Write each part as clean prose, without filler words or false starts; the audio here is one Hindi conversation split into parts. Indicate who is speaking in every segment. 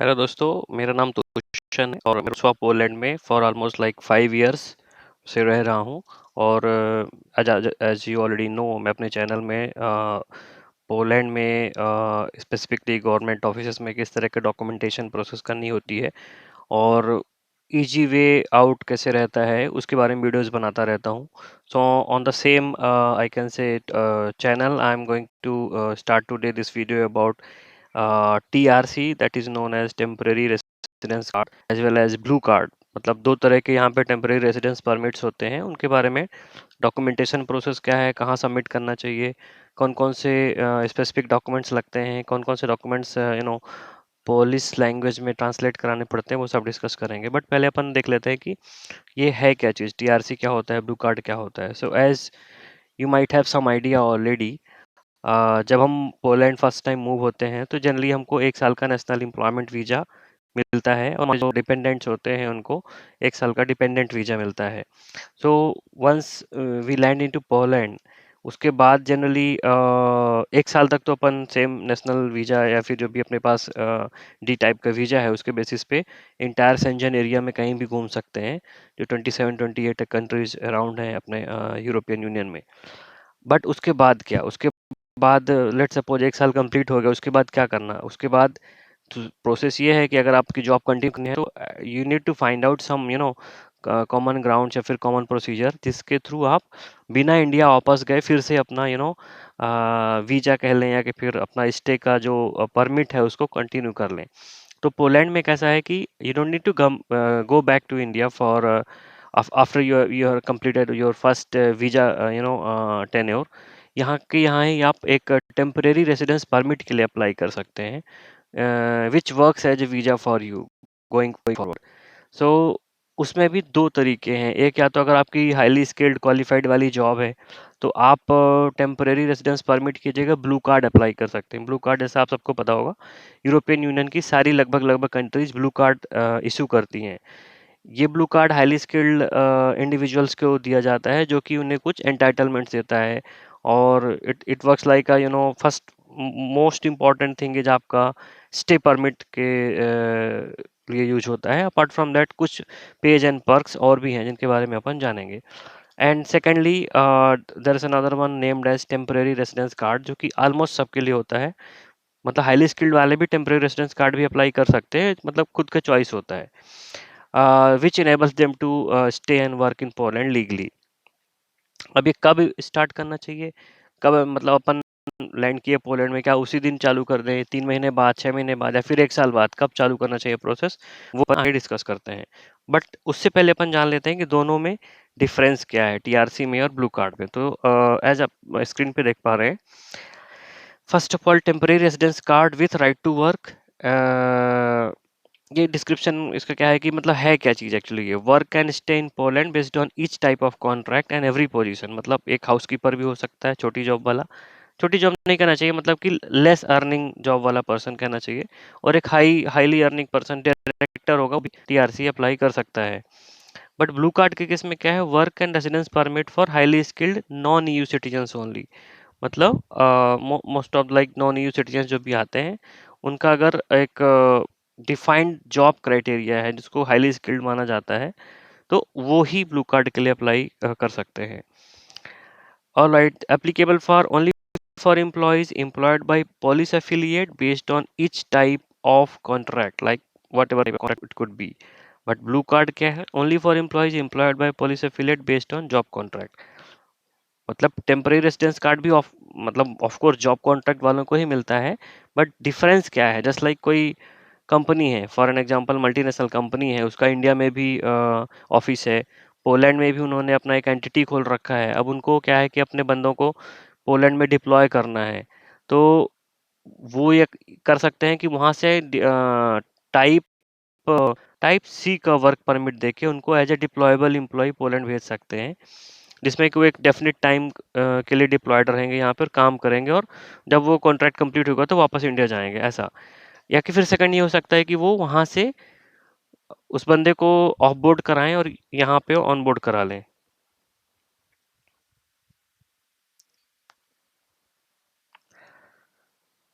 Speaker 1: हेलो दोस्तों, मेरा नाम तुषार है और मैं स्वाप पोलैंड में फॉर ऑलमोस्ट लाइक 5 इयर्स से रह रहा हूँ। और एज यू ऑलरेडी नो, मैं अपने चैनल में पोलैंड में स्पेसिफिकली गवर्नमेंट ऑफिसेस में किस तरह के डॉक्यूमेंटेशन प्रोसेस करनी होती है और इजी वे आउट कैसे रहता है उसके बारे में वीडियोस बनाता रहता हूँ। So on the same I can say channel I am going to start today this video about TRC, that is known as temporary residence card, as well as blue card। मतलब दो तरह के यहाँ पे टेम्परेरी रेजिडेंस परमिट्स होते हैं, उनके बारे में डॉक्यूमेंटेशन प्रोसेस क्या है, कहाँ सबमिट करना चाहिए, कौन कौन से स्पेसिफिक डॉक्यूमेंट्स लगते हैं, कौन कौन से डॉक्यूमेंट्स पोलिश लैंग्वेज में ट्रांसलेट कराने पड़ते हैं, वो सब डिस्कस करेंगे। बट पहले अपन देख लेते हैं कि ये है क्या चीज़, TRC क्या होता है, ब्लू कार्ड क्या होता है। So as you might have some idea already, जब हम पोलैंड फर्स्ट टाइम मूव होते हैं तो जनरली हमको 1 साल का नेशनल एम्प्लॉयमेंट वीज़ा मिलता है और जो डिपेंडेंट्स होते हैं उनको 1 साल का डिपेंडेंट वीज़ा मिलता है। So once we land into Poland, उसके बाद जनरली 1 साल तक तो अपन सेम नेशनल वीज़ा या फिर जो भी अपने पास डी टाइप का वीज़ा है उसके बेसिस पे इंटायर सेंजन एरिया में कहीं भी घूम सकते हैं, जो 27-28 कंट्रीज अराउंड हैं अपने यूरोपियन यूनियन में। बट उसके बाद क्या, उसके बाद लेट्स सपोज 1 साल कंप्लीट हो गया, उसके बाद क्या करना? उसके बाद प्रोसेस ये है कि अगर आपकी जॉब कंटिन्यू करनी है तो you need to find out some common ground या फिर कॉमन प्रोसीजर, जिसके थ्रू आप बिना इंडिया वापस गए फिर से अपना वीजा कह लें या कि फिर अपना स्टे का जो परमिट है उसको कंटिन्यू कर लें। तो पोलैंड में कैसा है कि you don't need to go back to India for after you completed your first visa tenure. यहाँ ही आप एक टेम्परेरी रेसिडेंस परमिट के लिए अप्लाई कर सकते हैं, which works as a visa for you going forward. So उसमें भी दो तरीके हैं। एक, या तो अगर आपकी हाईली स्किल्ड क्वालिफाइड वाली जॉब है तो आप टेम्परेरी रेसिडेंस परमिट की जगह ब्लू कार्ड अप्लाई कर सकते हैं। ब्लू कार्ड जैसा आप सबको पता होगा, यूरोपियन यूनियन की सारी लगभग कंट्रीज ब्लू कार्ड इशू करती हैं। ये blue card highly skilled individuals को दिया जाता है, जो कि उन्हें कुछ एंटाइटलमेंट्स देता है। और it it works like first most important thing is आपका स्टे परमिट के लिए यूज होता है। अपार्ट फ्रॉम दैट कुछ पेज एंड पर्क्स और भी हैं जिनके बारे में अपन जानेंगे। And secondly there is another one named as temporary residence card, जो कि ऑलमोस्ट सबके लिए होता है। मतलब हाईली स्किल्ड वाले भी टेम्परेरी रेसिडेंस कार्ड भी अप्लाई कर सकते हैं, मतलब खुद का चॉइस होता है, which enables them to stay and work in Poland legally। अब ये कब स्टार्ट करना चाहिए, कब मतलब अपन लैंड किए पोलैंड में, क्या उसी दिन चालू कर दें, 3 महीने बाद, 6 महीने बाद, या फिर 1 साल बाद, कब चालू करना चाहिए प्रोसेस, वो अपन आगे डिस्कस करते हैं। बट उससे पहले अपन जान लेते हैं कि दोनों में डिफरेंस क्या है, TRC में और ब्लू कार्ड में। तो एज आप स्क्रीन पे देख पा रहे हैं, first of all temporary residence card with right to work. ये डिस्क्रिप्शन इसका क्या है कि मतलब है क्या चीज़ एक्चुअली। ये work and stay in Poland based on each type of contract and every position. मतलब एक हाउसकीपर भी हो सकता है, छोटी जॉब वाला, छोटी जॉब नहीं कहना चाहिए, मतलब कि लेस अर्निंग जॉब वाला पर्सन कहना चाहिए। और एक हाईली अर्निंग पर्सन, डायरेक्टर होगा, वो भी TRC अप्लाई कर सकता है। बट ब्लू कार्ड के केस में क्या है, work and residence permit for highly skilled non EU citizens only. मतलब most of like non EU citizen जो भी आते हैं, उनका अगर एक डिफाइंड जॉब क्राइटेरिया है जिसको हाईली स्किल्ड माना जाता है, तो वो ही ब्लू कार्ड के लिए अप्लाई कर सकते हैं। Alright, applicable for only for employees employed by police affiliate based on each type of contract, like whatever type of contract it could be। But blue card क्या है, only for employees employed by police affiliate based on job contract। मतलब टेम्परेरी रेसिडेंस कार्ड भी मतलब ऑफ कोर्स जॉब कॉन्ट्रैक्ट वालों को ही मिलता है। बट डिफरेंस क्या है, जस्ट लाइक कोई कंपनी है, for an example multinational company है, उसका इंडिया में भी ऑफिस है, पोलैंड में भी उन्होंने अपना एक एंटिटी खोल रखा है। अब उनको क्या है कि अपने बंदों को पोलैंड में डिप्लॉय करना है, तो वो ये कर सकते हैं कि वहाँ से टाइप टाइप सी का वर्क परमिट देके उनको as a deployable employ Poland भेज सकते हैं, जिसमें कि वो एक डेफिनेट टाइम के लिए डिप्लॉयड रहेंगे, यहाँ पर काम करेंगे, और जब वो कॉन्ट्रैक्ट कंप्लीट होगा तो वापस इंडिया जाएंगे, ऐसा। या कि फिर सेकंड ये हो सकता है कि वो वहाँ से उस बंदे को ऑफ बोर्ड कराएं और यहाँ पे ऑन बोर्ड करा लें।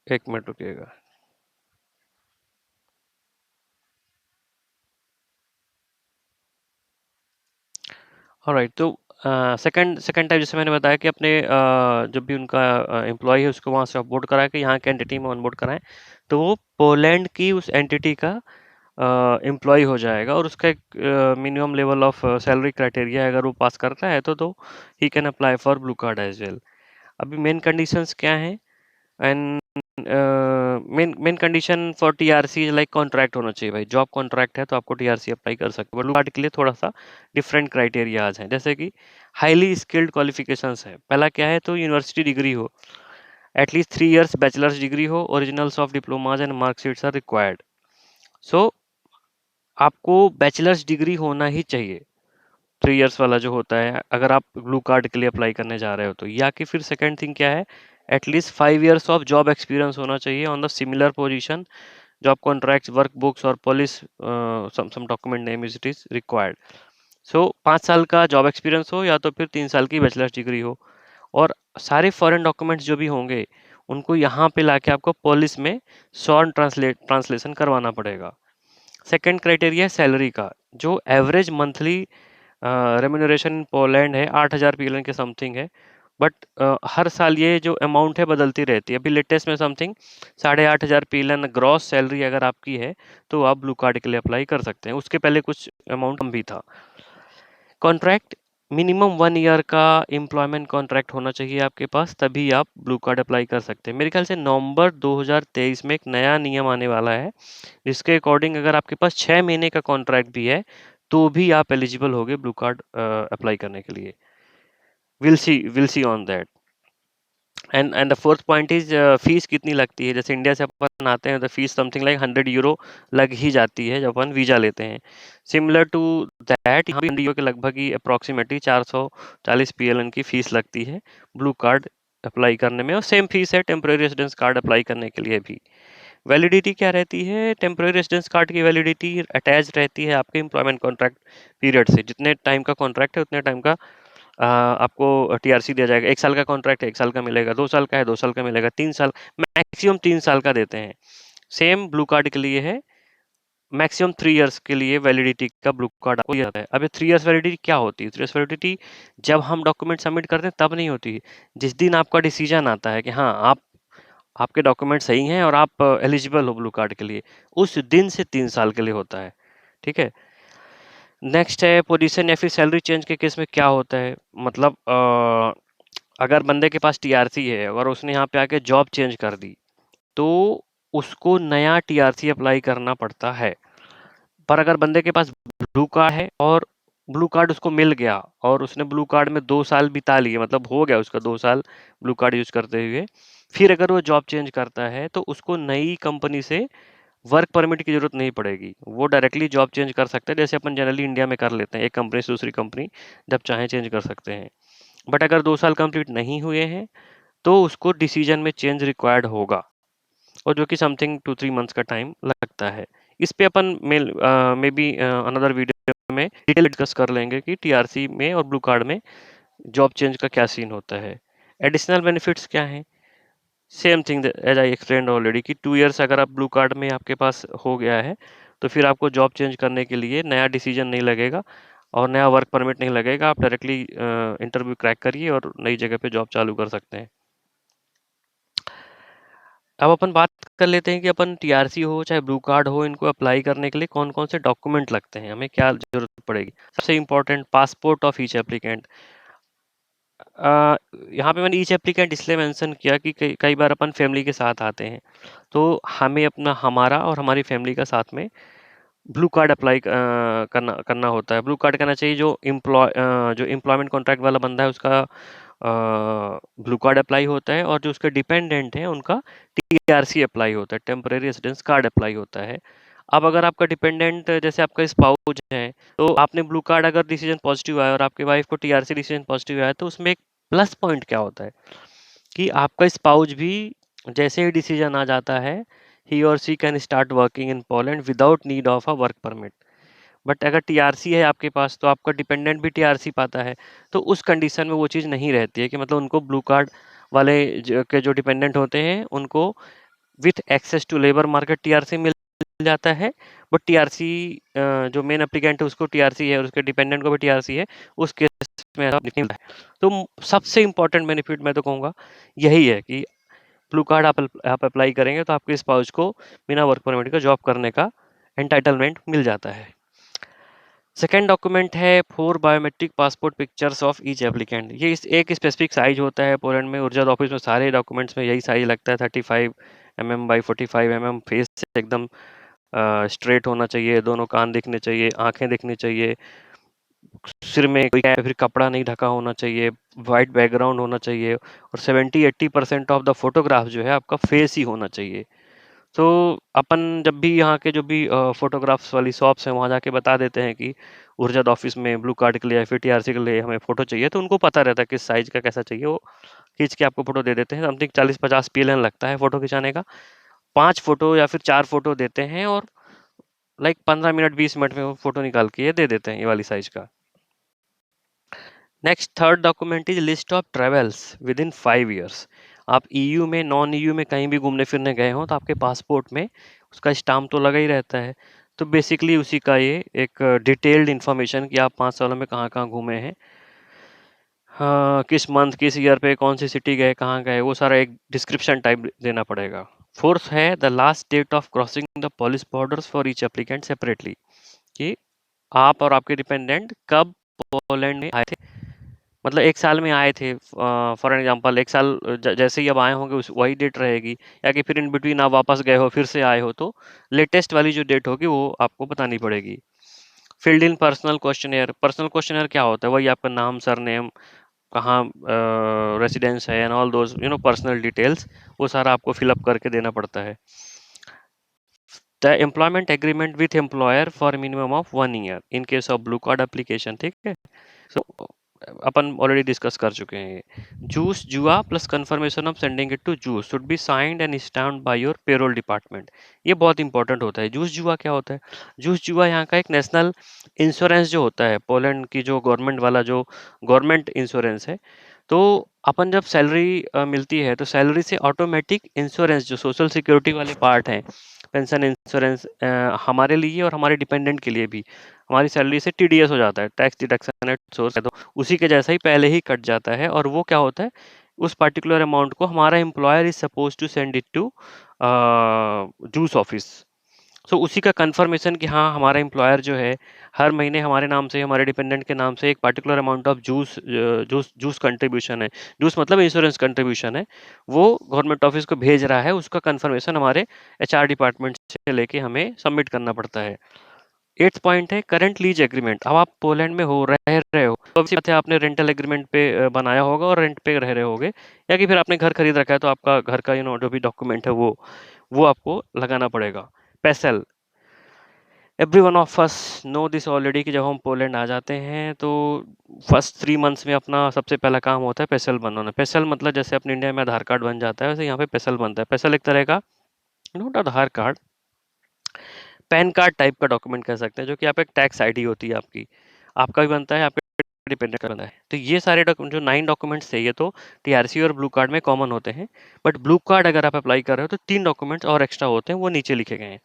Speaker 1: एक मिनट रुकिएगा। ऑलराइट, तो सेकंड सेकंड टाइप जैसे मैंने बताया कि अपने जब भी उनका एम्प्लॉय है उसको वहाँ से ऑफबोर्ड करा के यहाँ के एंटिटी में ऑनबोर्ड कराएं, तो वो पोलैंड की उस एंटिटी का एम्प्लॉय हो जाएगा और उसका एक minimum level of salary criteria है, अगर वो पास करता है तो he can apply for blue card as well. अभी मेन कंडीशंस क्या हैं? And main condition for TRC like contract होना चाहिए भाई। जॉब कॉन्ट्रैक्ट है तो आपको टीआरसी अप्लाई कर सकते हो। ब्लू कार्ड के लिए थोड़ा सा डिफरेंट क्राइटेरियाज हैं, जैसे कि हाईली स्किल्ड क्वालिफिकेशंस है। पहला क्या है, तो यूनिवर्सिटी डिग्री हो, एटलीस्ट 3 years बैचलर्स डिग्री हो, originals of diplomas and marksheets are required. So आपको बैचलर्स डिग्री होना ही चाहिए, 3 years वाला जो होता है, अगर आप ब्लू कार्ड के लिए अप्लाई करने जा रहे हो तो। या कि फिर सेकंड थिंग क्या है, at least 5 years of job experience होना चाहिए on the similar position, job contracts, work books और Polish some document name is it is required. So 5 साल का जॉब एक्सपीरियंस हो या तो फिर 3 साल की बैचलर्स डिग्री हो, और सारे फॉरेन डॉक्यूमेंट्स जो भी होंगे उनको यहाँ पे लाके आपको पॉलिश में शॉर्ट ट्रांसलेशन करवाना पड़ेगा। सेकंड क्राइटेरिया है सैलरी का, जो average monthly remuneration in Poland है 8,000 PLN के समथिंग है। बट हर साल ये जो अमाउंट है बदलती रहती है। अभी लेटेस्ट में समथिंग 8,500 PLN ग्रॉस सैलरी अगर आपकी है तो आप ब्लू कार्ड के लिए अप्लाई कर सकते हैं। उसके पहले कुछ अमाउंट कम भी था। कॉन्ट्रैक्ट मिनिमम 1 year का एम्प्लॉयमेंट कॉन्ट्रैक्ट होना चाहिए आपके पास, तभी आप ब्लू कार्ड अप्लाई कर सकते हैं। मेरे ख्याल से नवंबर 2023 में एक नया नियम आने वाला है, जिसके अकॉर्डिंग अगर आपके पास 6 महीने का कॉन्ट्रैक्ट भी है तो भी आप एलिजिबल होगे ब्लू कार्ड अप्लाई करने के लिए। Will see on that. And the fourth point is fees कितनी लगती है। जैसे इंडिया से अपन आते हैं तो फीस समथिंग लाइक 100 euro लग ही जाती है जब अपन वीजा लेते हैं। सिमिलर टू दैट यहाँ भी 100 euro के लगभग ही अप्रोक्सीमेटली 440 PLN की फीस लगती है ब्लू कार्ड अप्लाई करने में, और सेम फीस है टेम्प्रेरी रेजिडेंस कार्ड अप्लाई करने के लिए भी। वैलिडिटी क्या रहती है? टेम्प्रेरी रेजिडेंस कार्ड की वैलिडिटी अटैच रहती है आपके एम्प्लॉयमेंट कॉन्ट्रैक्ट पीरियड से। जितने टाइम का कॉन्ट्रैक्ट है उतने टाइम का आपको टीआरसी दिया जाएगा। 1 साल का कॉन्ट्रैक्ट है 1 साल का मिलेगा, 2 साल का है 2 साल का मिलेगा, 3 साल, मैक्सिमम 3 साल का देते हैं। सेम ब्लू कार्ड के लिए है, मैक्सिमम 3 years के लिए वैलिडिटी का ब्लू कार्ड आपको जाता है। अब ये 3 years वैलिडिटी क्या होती है? 3 years वैलिडिटी जब हम डॉक्यूमेंट सबमिट करते हैं तब नहीं होती है। जिस दिन आपका डिसीजन आता है कि हाँ आपके डॉक्यूमेंट सही हैं और आप एलिजिबल हो ब्लू कार्ड के लिए, उस दिन से 3 साल के लिए होता है। ठीक है। नेक्स्ट है पोजीशन या फिर सैलरी चेंज के केस में क्या होता है। मतलब अगर बंदे के पास टीआरसी है और उसने यहाँ पे आके जॉब चेंज कर दी तो उसको नया टीआरसी अप्लाई करना पड़ता है। पर अगर बंदे के पास ब्लू कार्ड है और ब्लू कार्ड उसको मिल गया और उसने ब्लू कार्ड में 2 साल बिता लिए, मतलब हो गया उसका 2 साल ब्लू कार्ड यूज करते हुए, फिर अगर वो जॉब चेंज करता है तो उसको नई कंपनी से वर्क परमिट की जरूरत नहीं पड़ेगी। वो डायरेक्टली जॉब चेंज कर सकते हैं, जैसे अपन जनरली इंडिया में कर लेते हैं, एक कंपनी से दूसरी कंपनी जब चाहे चेंज कर सकते हैं। बट अगर 2 साल कंप्लीट नहीं हुए हैं तो उसको डिसीजन में चेंज रिक्वायर्ड होगा, और जो कि समथिंग 2-3 months का टाइम लगता है। इस पे अपन मे बी अनदर वीडियो में डिटेल डिस्कस कर लेंगे कि टीआरसी में और ब्लू कार्ड में जॉब चेंज का क्या सीन होता है। एडिशनल बेनिफिट्स क्या हैं? Same thing as I explained already कि 2 years अगर आप ब्लू कार्ड में आपके पास हो गया है तो फिर आपको जॉब चेंज करने के लिए नया डिसीजन नहीं लगेगा और नया वर्क परमिट नहीं लगेगा। आप डायरेक्टली इंटरव्यू क्रैक करिए और नई जगह पे जॉब चालू कर सकते हैं। अब अपन बात कर लेते हैं कि अपन टीआरसी हो चाहे ब्लू कार्ड हो, इनको अप्लाई करने के लिए कौन कौन से डॉक्यूमेंट लगते हैं, हमें क्या जरूरत पड़ेगी। सबसे important passport of each applicant. यहाँ पे मैंने ईच एप्लीकेंट इसलिए मेंशन किया कि कई कई बार अपन फैमिली के साथ आते हैं तो हमें अपना हमारा और हमारी फैमिली का साथ में ब्लू कार्ड अप्लाई करना करना होता है। ब्लू कार्ड करना चाहिए जो एम्प्लॉयमेंट कॉन्ट्रैक्ट वाला बंदा है उसका ब्लू कार्ड अप्लाई होता है, और जो उसके डिपेंडेंट हैं उनका टीआरसी अप्लाई होता है, टेम्परेरी रेजिडेंस कार्ड अप्लाई होता है। अब अगर आपका डिपेंडेंट जैसे आपका स्पाउस है तो आपने ब्लू कार्ड अगर डिसीजन पॉजिटिव आया और आपके वाइफ को टीआरसी डिसीजन पॉजिटिव आया तो उसमें एक प्लस पॉइंट क्या होता है कि आपका स्पाउस भी जैसे ही डिसीजन आ जाता है, ही और she can start working in Poland without need of a work permit. But अगर टीआरसी है आपके पास तो आपका डिपेंडेंट भी टीआरसी पाता है, तो उस कंडीशन में वो चीज़ नहीं रहती है कि मतलब उनको ब्लू कार्ड वाले के जो डिपेंडेंट होते हैं उनको with access to labour market TRC मिल जाता है, बट टीआरसी जो मेन एप्लीकेंट है उसको टीआरसी है और उसके डिपेंडेंट को भी टीआरसी है, उस केस में ऐसा नहीं मिलता है। तो सबसे इम्पोर्टेंट बेनिफिट मैं तो कहूँगा यही है कि ब्लू कार्ड आप अप्लाई करेंगे तो आपके स्पाउस को बिना वर्क परमिट का जॉब करने का एंटाइटलमेंट मिल जाता है। सेकेंड डॉक्यूमेंट है 4 biometric passport pictures of each applicant. ये एक स्पेसिफिक साइज होता है पोलैंड में। ऊर्जा ऑफिस में सारे डॉक्यूमेंट्स में यही साइज लगता है, 35 mm बाई 45 mm। फेस एकदम स्ट्रेट होना चाहिए, दोनों कान दिखने चाहिए, आंखें दिखनी चाहिए, सिर में कोई फिर कपड़ा नहीं ढका होना चाहिए, वाइट बैकग्राउंड होना चाहिए और 70-80% ऑफ द फोटोग्राफ जो है आपका फेस ही होना चाहिए। तो अपन जब भी यहाँ के जो भी फोटोग्राफ्स वाली शॉप्स हैं वहाँ जाके बता देते हैं कि ऊर्जा ऑफिस में ब्लू कार्ड के लिए या फिर टीआरसी के लिए हमें फोटो चाहिए, तो उनको पता रहता है किस साइज का कैसा चाहिए, वो खींच के आपको फोटो दे देते हैं। समथिंग 40-50 PLN लगता है फोटो खिंचाने का। 5 फोटो या फिर 4 फोटो देते हैं और लाइक 15 मिनट 20 मिनट में वो फोटो निकाल के ये दे देते हैं, ये वाली साइज का। Next third document is list of travels with in 5 years. आप ईयू में नॉन ईयू में कहीं भी घूमने फिरने गए हो तो आपके पासपोर्ट में उसका स्टाम्प तो लगा ही रहता है। तो बेसिकली उसी का ये एक डिटेल्ड इन्फॉर्मेशन कि आप 5 सालों में कहाँ कहाँ घूमे हैं, हाँ, किस मंथ किस ईयर पे कौन सी सिटी गए कहाँ गए, वो सारा एक डिस्क्रिप्शन टाइप देना पड़ेगा। फोर्थ है the last date of crossing the Polish borders for each applicant separately, कि आप और आपके डिपेंडेंट कब पोलैंड में आए थे। मतलब 1 साल में आए थे, फॉर एग्जांपल 1 साल जैसे ही अब आए होंगे उस वही डेट रहेगी, या कि फिर इन बिटवीन आप वापस गए हो फिर से आए हो, तो लेटेस्ट वाली जो डेट होगी वो आपको बतानी पड़ेगी। Filled in personal questionnaire. Personal questionnaire क्या होता है? वही आपका नाम, सरनेम, कहाँ रेसिडेंस है and all those personal details, वो सारा आपको फिलअप करके देना पड़ता है। The employment agreement with employer for minimum of 1 year in case of blue card application, ठीक है। सो अपन ऑलरेडी डिस्कस कर चुके हैं ये। जूस जुआ plus confirmation of sending it to जूस should be signed and stamped by your payroll department. ये बहुत इंपॉर्टेंट होता है। जूस जुआ क्या होता है? जूस जुआ यहाँ का एक नेशनल इंश्योरेंस जो होता है, पोलैंड की जो गवर्नमेंट वाला जो गवर्नमेंट इंश्योरेंस है। तो अपन जब सैलरी मिलती है तो सैलरी से ऑटोमेटिक इंश्योरेंस जो सोशल सिक्योरिटी वाले पार्ट हैं, पेंशन इंश्योरेंस, हमारे लिए और हमारे डिपेंडेंट के लिए भी हमारी सैलरी से टीडीएस हो जाता है, टैक्स डिडक्शन एट सोर्स है, तो उसी के जैसा ही पहले ही कट जाता है। और वो क्या होता है, उस पर्टिकुलर अमाउंट को हमारा employer is suppose to send it to जूस ऑफिस। सो उसी का कंफर्मेशन कि हाँ हमारा एम्प्लॉयर जो है हर महीने हमारे नाम से, हमारे डिपेंडेंट के नाम से एक particular amount of juice juice juice contribution है, जूस मतलब इंश्योरेंस कंट्रीब्यूशन है, वो गवर्नमेंट ऑफिस को भेज रहा है। उसका कंफर्मेशन हमारे एचआर डिपार्टमेंट से लेके हमें सबमिट करना पड़ता है। 8th पॉइंट है करंट लीज एग्रीमेंट। अब आप पोलैंड में रह रहे हो तो obviously बात है, आपने रेंटल एग्रीमेंट पे बनाया होगा और रेंट पे रह रहे होगे, या कि फिर आपने घर खरीद रखा है तो आपका घर का जो भी डॉक्यूमेंट है वो आपको लगाना पड़ेगा। पेसल, every one of us know this already कि जब हम पोलैंड आ जाते हैं तो फर्स्ट 3 मंथ्स में अपना सबसे पहला काम होता है पेसल बनवाना। पेसल मतलब जैसे अपने इंडिया में आधार कार्ड बन जाता है, वैसे यहाँ पे पेसल बनता है। पेसल एक तरह का नोट आधार कार्ड, पैन कार्ड टाइप का डॉक्यूमेंट कह सकते हैं, जो कि आप एक टैक्स आईडी होती है आपकी, आपका भी बनता है, आपके डिपेंडेंट का बनता है। तो ये सारे डॉक्यूमेंट जो 9 डॉक्यूमेंट्स थे ये तो टीआरसी और ब्लू कार्ड में कॉमन होते हैं, बट ब्लू कार्ड अगर आप अप्लाई कर रहे हो तो 3 डॉक्यूमेंट्स और एक्स्ट्रा होते हैं, वो नीचे लिखे गए हैं।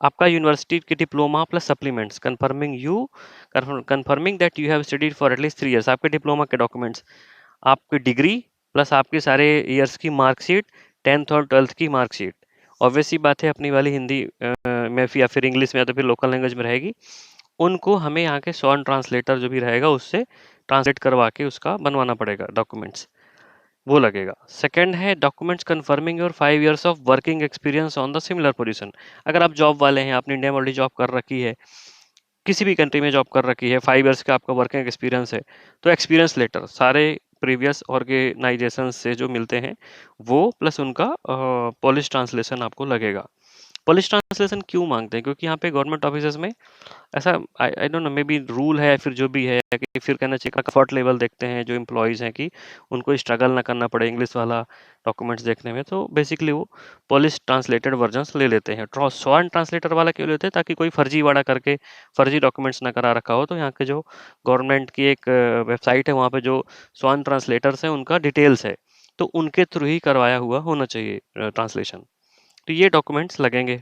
Speaker 1: आपका यूनिवर्सिटी की diploma plus supplements confirming that you have studied for at least 3 years. आपके डिप्लोमा के डॉक्यूमेंट्स, आपकी डिग्री प्लस आपके सारे ईयर्स की मार्कशीट, 10th और 12th की मार्कशीट। ऑब्वियस सी बात है अपनी वाली हिंदी में या फिर इंग्लिश में या तो फिर लोकल लैंग्वेज में रहेगी, उनको हमें यहाँ के सॉन ट्रांसलेटर जो भी रहेगा उससे ट्रांसलेट करवा के उसका बनवाना पड़ेगा डॉक्यूमेंट्स, वो लगेगा। सेकंड है documents confirming your 5 years of working experience on the similar position. अगर आप जॉब वाले हैं, आपने इंडिया में ऑलरेडी जॉब कर रखी है, किसी भी कंट्री में जॉब कर रखी है, 5 इयर्स का आपका वर्किंग एक्सपीरियंस है, तो एक्सपीरियंस लेटर सारे प्रीवियस ऑर्गेनाइजेशन से जो मिलते हैं वो प्लस उनका पॉलिश ट्रांसलेशन आपको लगेगा। पॉलिश ट्रांसलेशन क्यों मांगते हैं? क्योंकि यहाँ पे गवर्नमेंट ऑफिसेज में ऐसा I don't know, may be rule है या फिर जो भी है, कि फिर कहना चाहिए कंफर्ट लेवल देखते हैं जो एम्प्लॉयज हैं कि उनको स्ट्रगल ना करना पड़े इंग्लिश वाला डॉक्यूमेंट्स देखने में, तो बेसिकली वो पॉलिश ट्रांसलेटेड वर्जन्स ले लेते हैं। स्वान ट्रांसलेटर वाला क्यों लेते हैं? ताकि कोई फर्जीवाड़ा करके फर्जी डॉक्यूमेंट्स ना करा रखा हो, तो यहाँ के जो गवर्नमेंट की एक वेबसाइट है वहाँ पे जो स्वान ट्रांसलेटर्स हैं उनका डिटेल्स है, तो उनके थ्रू ही करवाया हुआ होना चाहिए ट्रांसलेशन। तो ये डॉक्यूमेंट्स लगेंगे।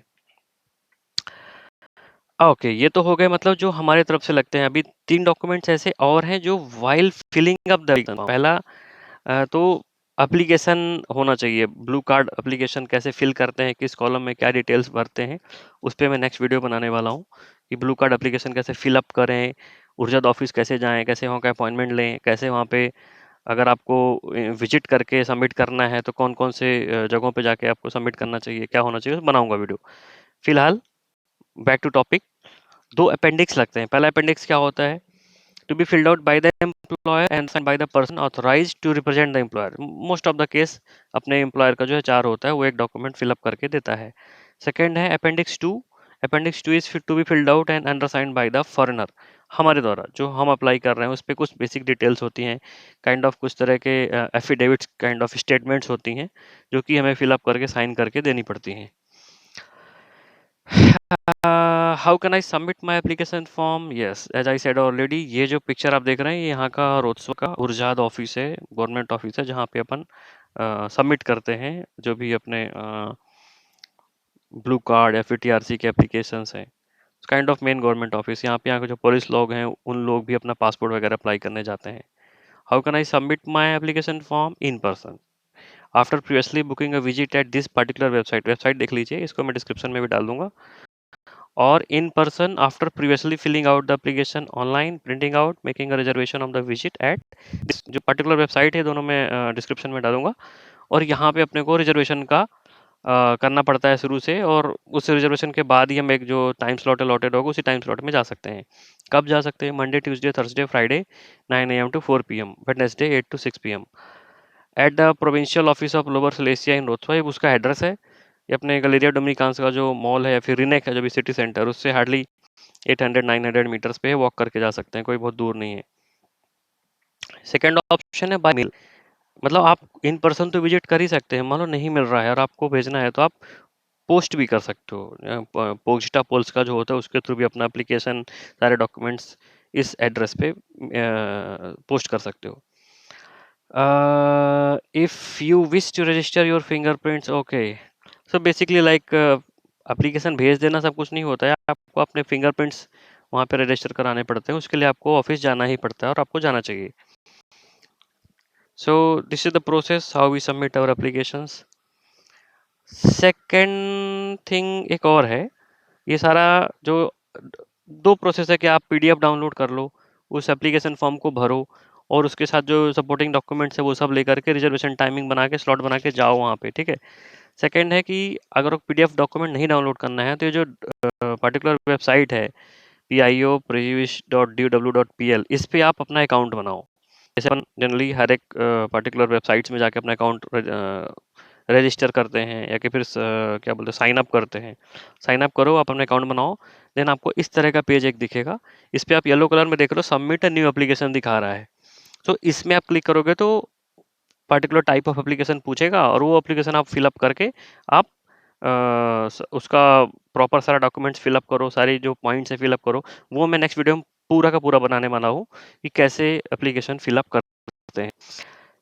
Speaker 1: ओके, ये तो हो गए मतलब जो हमारे तरफ से लगते हैं। अभी 3 डॉक्यूमेंट्स ऐसे और हैं जो व्हाइल फिलिंग अप द पहला तो एप्लीकेशन होना चाहिए। ब्लू कार्ड एप्लीकेशन कैसे फिल करते हैं, किस कॉलम में क्या डिटेल्स भरते हैं, उस पे मैं नेक्स्ट वीडियो बनाने वाला हूँ कि ब्लू कार्ड एप्लीकेशन कैसे फिल अप करें, ऊर्जाद ऑफिस कैसे जाएँ, कैसे वहाँ का अपॉइंटमेंट लें, कैसे वहाँ पे अगर आपको विजिट करके सबमिट करना है तो कौन-कौन से जगहों पे जाके आपको सबमिट करना चाहिए, क्या होना चाहिए, बनाऊँगा वीडियो। फिलहाल बैक टू टॉपिक। 2 अपेंडिक्स लगते हैं। पहला अपेंडिक्स क्या होता है? To be filled out by the employer and signed by the person authorised to represent the employer. Most of the case अपने एम्प्लॉयर का जो एचआर होता है वो एक डॉक्यूमेंट फिल अप करके देता है। सेकंड है appendix 2। Appendix 2 is to be filled out and undersigned by the foreigner. हमारे द्वारा जो हम अप्लाई कर रहे हैं उस पे कुछ बेसिक डिटेल्स होती हैं, काइंड ऑफ कुछ तरह के एफिडेविट्स काइंड ऑफ स्टेटमेंट्स होती हैं जो कि हमें फिल अप करके साइन करके देनी पड़ती हैं। How can I submit my application form? Yes, as I said already, ये जो पिक्चर आप देख रहे हैं ये यहाँ का रोत्सव का ऊर्जाद ऑफिस है, गवर्नमेंट ऑफिस है, जहाँ पे अपन सबमिट करते हैं जो भी अपने ब्लू कार्ड या फिर टीआरसी के एप्लीकेशंस हैं। Kind of main government office. यहाँ के जो पुलिस लोग हैं उन लोग भी अपना पासपोर्ट वगैरह अप्लाई करने जाते हैं। How can I submit my application form? In person, after previously booking a visit at this particular website. Website देख लीजिए, इसको मैं डिस्क्रिप्शन में भी डाल दूंगा। और in person after previously filling out the application online, printing out, making a reservation of the visit at this. जो पर्टिकुलर वेबसाइट है दोनों में डिस्क्रिप्शन में डालूंगा। और यहाँ पे अपने को रिजर्वेशन का करना पड़ता है शुरू से, और उस रिजर्वेशन के बाद ही हम एक जो टाइम स्लॉट अलॉटेड होगा उसी टाइम स्लॉट में जा सकते हैं। कब जा सकते हैं? Monday, Tuesday, Thursday, Friday 9 AM to 4 PM, Wednesday 8 to 6 PM at the provincial office of Lower Silesia in रोथवा। ये उसका एड्रेस है। ये अपने गलेरिया डोमिनिकान्स का जो मॉल है या फिर रिनेक है जो भी सिटी सेंटर, उससे हार्डली 800-900 मीटर्स पे वॉक करके जा सकते हैं, कोई बहुत दूर नहीं है। सेकेंड ऑप्शन है बाय मेल। मतलब आप इन पर्सन तो विजिट कर ही सकते हैं, मान लो नहीं मिल रहा है और आपको भेजना है तो आप पोस्ट भी कर सकते हो। पोस्टा पोल्स का जो होता है उसके थ्रू भी अपना एप्लीकेशन, सारे डॉक्यूमेंट्स इस एड्रेस पे पोस्ट कर सकते हो। If you wish to register your fingerprints, okay. So basically like application भेज देना सब कुछ नहीं होता है, आपको अपने फिंगरप्रिंट्स वहाँ पे रजिस्टर कराने पड़ते हैं। उसके लिए आपको ऑफिस जाना ही पड़ता है और आपको जाना चाहिए। So this is the process how we submit our applications. Second thing एक और है, ये सारा जो 2 प्रोसेस है कि आप पीडीएफ डाउनलोड कर लो, उस एप्लीकेशन फॉर्म को भरो और उसके साथ जो सपोर्टिंग डॉक्यूमेंट्स है वो सब लेकर के रिजर्वेशन टाइमिंग बना के स्लॉट बना के जाओ वहाँ पे, ठीक है। सेकंड है कि अगर पीडीएफ डॉक्यूमेंट नहीं डाउनलोड करना है तो ये जो पर्टिकुलर वेबसाइट है pio.prevish.dw.pl, इस पे आप अपना अकाउंट बनाओ। जैसे अपन जनरली हर एक पर्टिकुलर वेबसाइट्स में जाके अपना अकाउंट रजिस्टर करते हैं या कि फिर क्या बोलते हैं साइन अप करते हैं। साइन अप करो, आप अपना अकाउंट बनाओ, देन आपको इस तरह का पेज एक दिखेगा। इस पे आप येलो कलर में देख लो सबमिट अ न्यू एप्लीकेशन दिखा रहा है। तो इसमें आप क्लिक करोगे तो पर्टिकुलर टाइप ऑफ एप्लीकेशन पूछेगा और वो एप्लीकेशन आप फिलअप करके आप उसका प्रॉपर सारा डॉक्यूमेंट्स फिलअप करो, सारी जो पॉइंट्स है फिलअप करो। वो मैं नेक्स्ट वीडियो में पूरा का पूरा बनाने वाला हूँ कि कैसे एप्लीकेशन फिलअप करते हैं।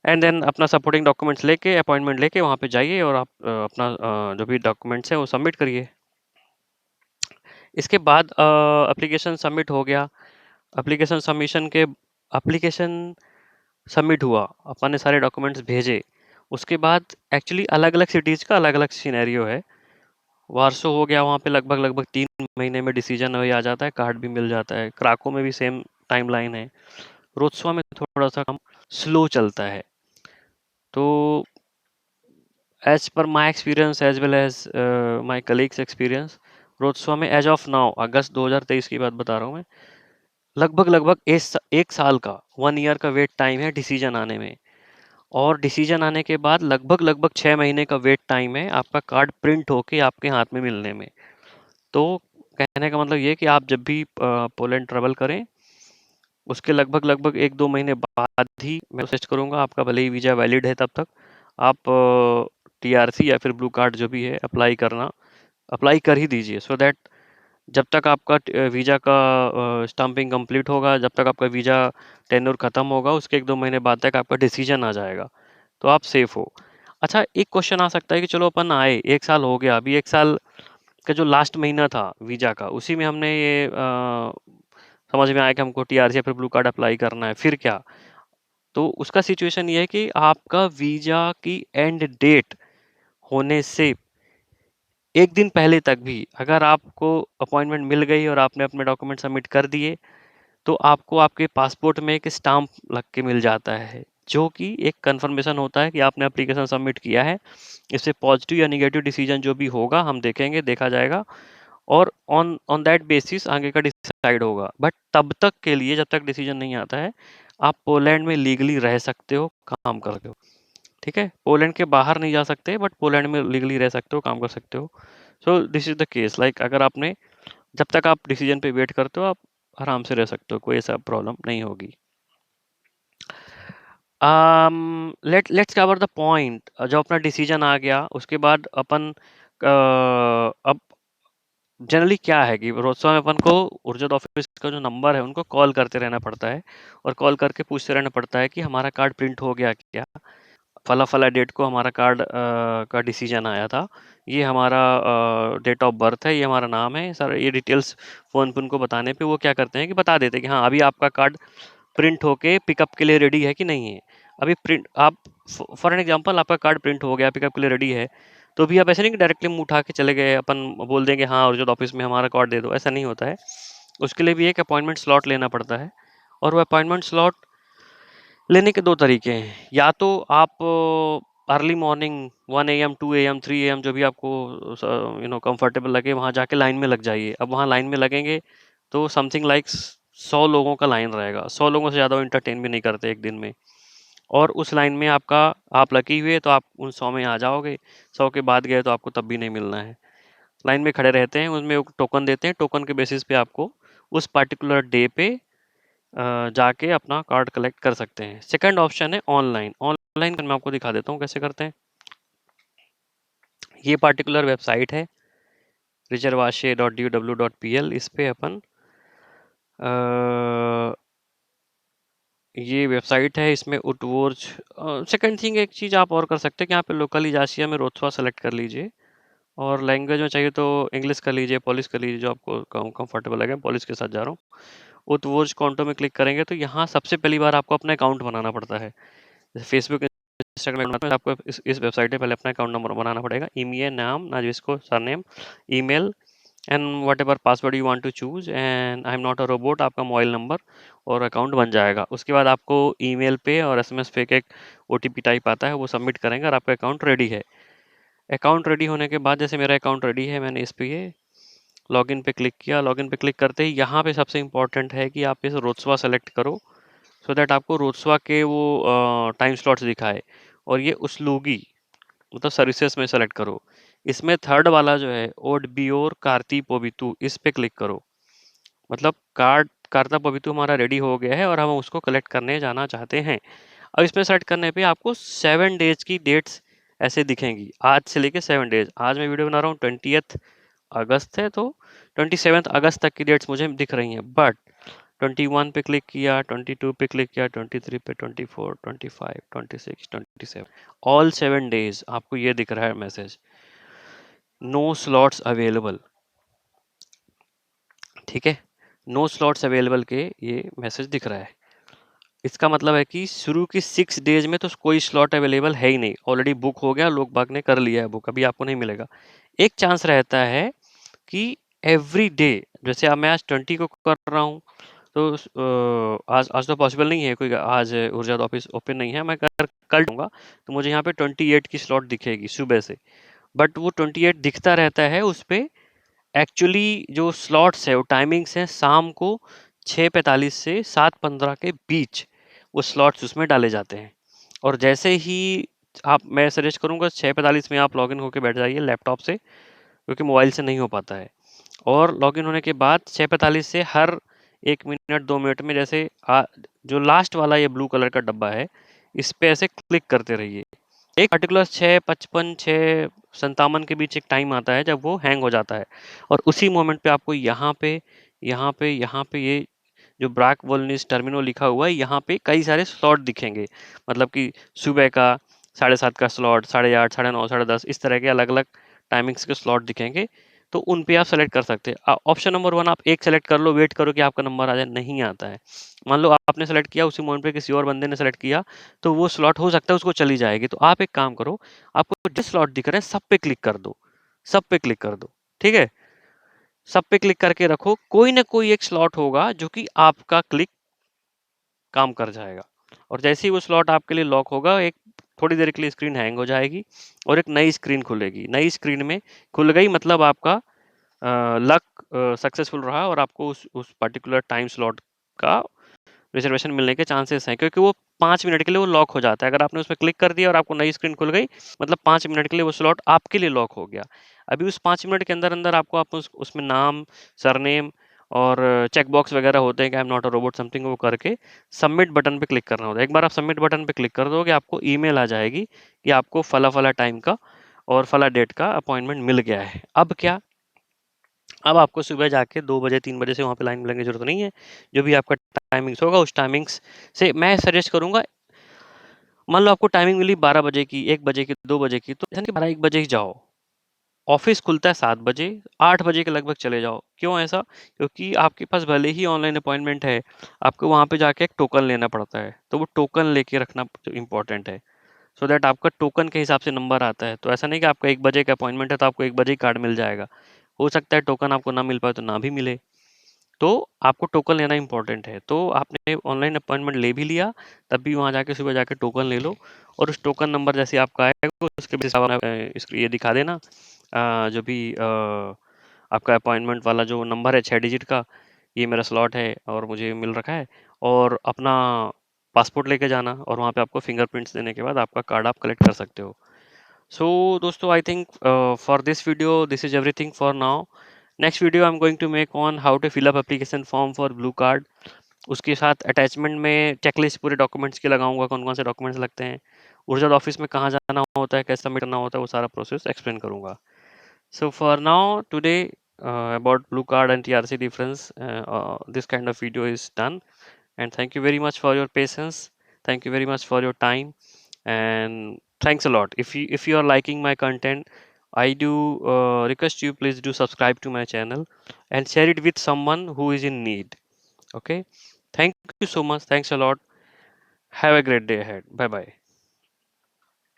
Speaker 1: एंड देन अपना सपोर्टिंग डॉक्यूमेंट्स लेके अपॉइंटमेंट लेके वहाँ पे जाइए और आप अपना जो भी डॉक्यूमेंट्स हैं वो सबमिट करिए। इसके बाद एप्लीकेशन सबमिट हो गया। एप्लीकेशन सबमिशन के एप्लीकेशन सबमिट हुआ, अपन ने सारे डॉक्यूमेंट्स भेजे। उसके बाद एक्चुअली अलग-अलग सिटीज़ का अलग-अलग सिनेरियो है। वार्सो हो गया, वहाँ पे लगभग 3 महीने में डिसीजन वही आ जाता है, कार्ड भी मिल जाता है। क्राको में भी सेम टाइमलाइन है। रोत्सवा में थोड़ा-सा कम स्लो चलता है। तो as per my experience as well as my colleagues experience, रोत्सवा में एज ऑफ नाउ अगस्त 2023 की बात बता रहा हूँ मैं, लगभग एक साल का 1 ईयर का वेट टाइम है डिसीजन आने में। और डिसीजन आने के बाद लगभग 6 महीने का वेट टाइम है आपका कार्ड प्रिंट होके आपके हाथ में मिलने में। तो कहने का मतलब ये कि आप जब भी पोलैंड ट्रेवल करें उसके लगभग 1-2 महीने बाद ही मैं सजेस्ट करूँगा, आपका भले ही वीज़ा वैलिड है तब तक आप टीआरसी या फिर ब्लू कार्ड जो भी है अप्लाई कर ही दीजिए, सो दैट जब तक आपका वीज़ा का स्टम्पिंग कंप्लीट होगा, जब तक आपका वीज़ा टेन्योर ख़त्म होगा, उसके 1-2 महीने बाद तक आपका डिसीजन आ जाएगा, तो आप सेफ हो। अच्छा, एक क्वेश्चन आ सकता है कि चलो अपन आए, 1 साल हो गया, अभी 1 साल इसका जो लास्ट महीना था वीज़ा का, उसी में हमने ये समझ में आया कि हमको टीआरसी या फिर ब्लू कार्ड अप्लाई करना है, फिर क्या? तो उसका सिचुएशन ये है कि आपका वीज़ा की एंड डेट होने से 1 दिन पहले तक भी अगर आपको अपॉइंटमेंट मिल गई और आपने अपने डॉक्यूमेंट सबमिट कर दिए, तो आपको आपके पासपोर्ट में एक स्टाम्प लग के मिल जाता है, जो कि एक कन्फर्मेशन होता है कि आपने एप्लीकेशन सबमिट किया है। इससे पॉजिटिव या नेगेटिव डिसीजन जो भी होगा हम देखेंगे, देखा जाएगा और ऑन ऑन दैट बेसिस आगे का डिसाइड होगा। बट तब तक के लिए, जब तक डिसीजन नहीं आता है, आप पोलैंड में लीगली रह सकते हो, काम कर सकते हो। ठीक है, पोलैंड के बाहर नहीं जा सकते, बट पोलैंड में लीगली रह सकते हो, काम कर सकते हो। सो this is the case, like अगर आपने, जब तक आप डिसीजन पे वेट करते हो, आप आराम से रह सकते हो, कोई ऐसा प्रॉब्लम नहीं होगी। Let's cover the point. जब अपना डिसीजन आ गया, उसके बाद अपन अब जनरली क्या है कि रोजसवा में अपन को ऊर्जा ऑफिस का जो नंबर है उनको कॉल करते रहना पड़ता है और कॉल करके पूछते रहना पड़ता है कि हमारा कार्ड प्रिंट हो गया क्या, फला फला डेट को हमारा कार्ड का डिसीजन आया था, ये हमारा डेट ऑफ बर्थ है, ये हमारा नाम है सर, ये डिटेल्स फ़ोन पे उनको बताने पे वो क्या करते हैं कि बता देते हैं कि हाँ अभी आपका कार्ड प्रिंट होके पिकअप के लिए रेडी है कि नहीं है। अभी प्रिंट आप, फॉर एन एग्जांपल आपका कार्ड प्रिंट हो गया, पिकअप के लिए रेडी है, तो भी आप ऐसे नहीं कि डायरेक्टली मुंह उठा के चले गए, अपन बोल देंगे हाँ ओरिजिनल ऑफिस में हमारा कार्ड दे दो, ऐसा नहीं होता है। उसके लिए भी एक अपॉइंटमेंट स्लॉट लेना पड़ता है और वो अपॉइंटमेंट स्लॉट लेने के 2 तरीके हैं। या तो आप early morning 1 AM 2 AM 3 AM जो भी आपको कंफर्टेबल लगे, वहाँ जाके लाइन में लग जाइए। अब वहाँ लाइन में लगेंगे तो समथिंग लाइक 100 लोगों का लाइन रहेगा। 100 लोगों से ज़्यादा वो एंटरटेन भी नहीं करते एक दिन में। और उस लाइन में आप लकी हुए तो आप उन 100 में आ जाओगे, 100 के बाद गए तो आपको तब भी नहीं मिलना है। लाइन में खड़े रहते हैं, उसमें वो टोकन देते हैं, टोकन के बेसिस पे आपको उस पर्टिकुलर डे पे जाके अपना कार्ड कलेक्ट कर सकते हैं। सेकंड ऑप्शन है ऑनलाइन। ऑनलाइन मैं आपको दिखा देता हूँ कैसे करते हैं। ये पर्टिकुलर वेबसाइट है reservashe.duw.pl। इस पे अपन ये वेबसाइट है, इसमें उटवोर्ज। सेकंड थिंग, एक चीज़ आप और कर सकते हैं कि यहाँ पे लोकल जासिया में रोथवा सेलेक्ट कर लीजिए और लैंग्वेज में चाहिए तो इंग्लिश कर लीजिए, पॉलिश कर लीजिए, जो आपको कंफर्टेबल लगे। पॉलिश के साथ जा रहा हूँ। उटवोर्ज कॉन्टो में क्लिक करेंगे तो यहाँ सबसे पहली बार आपको अपना अकाउंट बनाना पड़ता है। जैसे फेसबुक, इंस्टाग्राम में आपको इस वेबसाइट पे पहले अपना अकाउंट नंबर बनाना पड़ेगा। ईमेल नाम ना, जिसको surname, email and whatever password you want to choose and I am not a robot, आपका मोबाइल नंबर और अकाउंट बन जाएगा। उसके बाद आपको ईमेल पे और एसएमएस पे एक ओटीपी टाइप आता है, वो सबमिट करेंगे और आपका अकाउंट रेडी है। अकाउंट रेडी होने के बाद, जैसे मेरा अकाउंट रेडी है, मैंने इस पे ये लॉगिन पे क्लिक किया। लॉगिन पे क्लिक करते ही यहाँ पे सबसे इंपॉर्टेंट है कि आप इस रोत्सवा सेलेक्ट करो सो दैट आपको रोत्सवा के वो टाइम स्लॉट्स दिखाए। और ये उसलूगी मतलब सर्विसेज में सेलेक्ट करो। इसमें थर्ड वाला जो है ओड बियोर कार्ती पोबितु, इस पे क्लिक करो। मतलब कार्ता पोबितु हमारा रेडी हो गया है और हम उसको कलेक्ट करने जाना चाहते हैं। अब इसमें सेलेक्ट करने पे आपको 7 डेज की डेट्स ऐसे दिखेंगी, आज से लेके 7 डेज। आज मैं वीडियो बना रहा हूँ 20th अगस्त है, तो 27 अगस्त तक की डेट्स मुझे दिख रही हैं। बट 21 पे क्लिक किया, 22 पे क्लिक किया, 23 पे, 24, 25, 26, 27, ऑल 7 डेज आपको ये दिख रहा है मैसेज, नो स्लॉट्स अवेलेबल। ठीक है, नो स्लॉट्स अवेलेबल के ये मैसेज दिख रहा है। इसका मतलब है कि शुरू की 6 डेज में तो कोई स्लॉट अवेलेबल है ही नहीं, ऑलरेडी बुक हो गया, लोग बाग ने कर लिया है बुक, अभी आपको नहीं मिलेगा। एक चांस रहता है कि एवरी डे, जैसे अब मैं आज 20 को कर रहा हूँ, तो आज तो पॉसिबल नहीं है, कोई आज ऊर्जा ऑफिस ओपन नहीं है, मैं कल दूंगा तो मुझे यहाँ पे 28 की स्लॉट दिखेगी सुबह से। बट वो 28 दिखता रहता है, उस पे एक्चुअली जो स्लॉट्स है वो टाइमिंग्स हैं शाम को 6:45 से 7:15 के बीच, वो स्लॉट्स उसमें डाले जाते हैं। और जैसे ही मैं सजेस्ट करूँगा 6:45 में आप लॉगिन होकर बैठ जाइए लैपटॉप से, क्योंकि मोबाइल से नहीं हो पाता है। और लॉगिन होने के बाद 6:45 से हर 1 मिनट 2 मिनट में, जैसे जो लास्ट वाला ये ब्लू कलर का डब्बा है, इस पे ऐसे क्लिक करते रहिए। एक पर्टिकुलर 6:55 6:57 के बीच एक टाइम आता है जब वो हैंग हो जाता है, और उसी मोमेंट पे आपको यहाँ पे ये जो ब्रैक वोल्निस टर्मिनो लिखा हुआ है, यहाँ पे कई सारे स्लॉट दिखेंगे। मतलब कि सुबह का 7:30 का स्लॉट, 8:30, 9:30, 10:30, इस तरह के अलग अलग टाइमिंग्स के स्लॉट दिखेंगे। तो उन पे आप सेलेक्ट कर सकते हैं। ऑप्शन नंबर 1 आप एक सेलेक्ट कर लो, वेट करो कि आपका नंबर आ जाए, नहीं आता है। मान लो आपने सेलेक्ट किया, उसी मोमेंट पे किसी और बंदे ने सेलेक्ट किया, तो वो स्लॉट हो सकता है उसको चली जाएगी। तो आप एक काम करो, आपको जिस स्लॉट दिख रहा है सब पे क्लिक कर दो, सब पे क्लिक कर दो, ठीक है? सब पे क्लिक करके रखो, कोई ना कोई एक स्लॉट होगा जो कि आपका क्लिक काम कर जाएगा। और जैसे ही वो स्लॉट आपके लिए लॉक होगा, एक थोड़ी देर के लिए स्क्रीन हैंग हो जाएगी और एक नई स्क्रीन खुलेगी। नई स्क्रीन में खुल गई मतलब आपका लक सक्सेसफुल रहा और आपको उस पर्टिकुलर टाइम स्लॉट का रिजर्वेशन मिलने के चांसेस हैं, क्योंकि वो 5 मिनट के लिए वो लॉक हो जाता है। अगर आपने उसमें क्लिक कर दिया और आपको नई स्क्रीन खुल गई, मतलब 5 मिनट के लिए वो स्लॉट आपके लिए लॉक हो गया। अभी उस 5 मिनट के अंदर-अंदर आपको उसमें नाम, सरनेम और चेक बॉक्स वगैरह होते हैं कि आई am not a robot something, वो करके सबमिट बटन पे क्लिक करना होता है। एक बार आप सबमिट बटन पे क्लिक कर दोगे, आपको ईमेल आ जाएगी कि आपको फला-फला टाइम का और फला डेट का अपॉइंटमेंट मिल गया है। अब क्या? अब आपको सुबह जाके 2 बजे 3 बजे से वहाँ पे लाइन में लगने की ज़रूरत नहीं है। जो भी आपका टाइमिंग्स होगा उस टाइमिंग्स से मैं सजेस्ट करूँगा, मान लो आपको टाइमिंग मिली 12 बजे की, 1 बजे की, 2 बजे की, तो ऐसा नहीं कि 12-1 बजे ही जाओ। ऑफिस खुलता है 7 बजे, 8 बजे के लगभग चले जाओ। क्यों ऐसा? क्योंकि आपके पास भले ही ऑनलाइन अपॉइंटमेंट है, आपको वहाँ पे जाके एक टोकन लेना पड़ता है। तो वो टोकन लेके रखना इम्पोर्टेंट है। सो दैट आपका टोकन के हिसाब से नंबर आता है। तो ऐसा नहीं कि आपका 1 बजे का अपॉइंटमेंट है तो आपको 1 बजे ही कार्ड मिल जाएगा। हो सकता है टोकन आपको ना मिल पाए तो ना भी मिले। तो आपको टोकन लेना इम्पोर्टेंट है। तो आपने ऑनलाइन अपॉइंटमेंट ले भी लिया, तब भी वहाँ जाके सुबह जाके टोकन ले लो और उस टोकन नंबर जैसे आपका आएगा उसके बेसिस पे आप इसको ये दिखा देना, जो भी आपका अपॉइंटमेंट वाला जो नंबर है 6 डिजिट का, ये मेरा स्लॉट है और मुझे मिल रखा है, और अपना पासपोर्ट लेके जाना और वहाँ पे आपको फिंगरप्रिंट्स देने के बाद आपका कार्ड आप कलेक्ट कर सकते हो। So दोस्तों, I think for this video this is everything for now. Next video I'm going to make on how to fill up application form for blue card. उसके साथ अटैचमेंट में चेकलिस्ट पूरे डॉक्यूमेंट्स की लगाऊंगा, कौन कौन से डॉक्यूमेंट्स लगते हैं, ऊर्जा ऑफिस में कहाँ जाना होता है, कैसे सबमिट करना होता है, वो सारा प्रोसेस एक्सप्लेन करूंगा. So for now today, about blue card and TRC difference, this kind of video is done, and thank you very much for your patience. Thank you very much for your time, and thanks a lot. If you are liking my content, I do request you, please do subscribe to my channel and share it with someone who is in need. Okay, thank you so much. Thanks a lot. Have a great day ahead. Bye bye.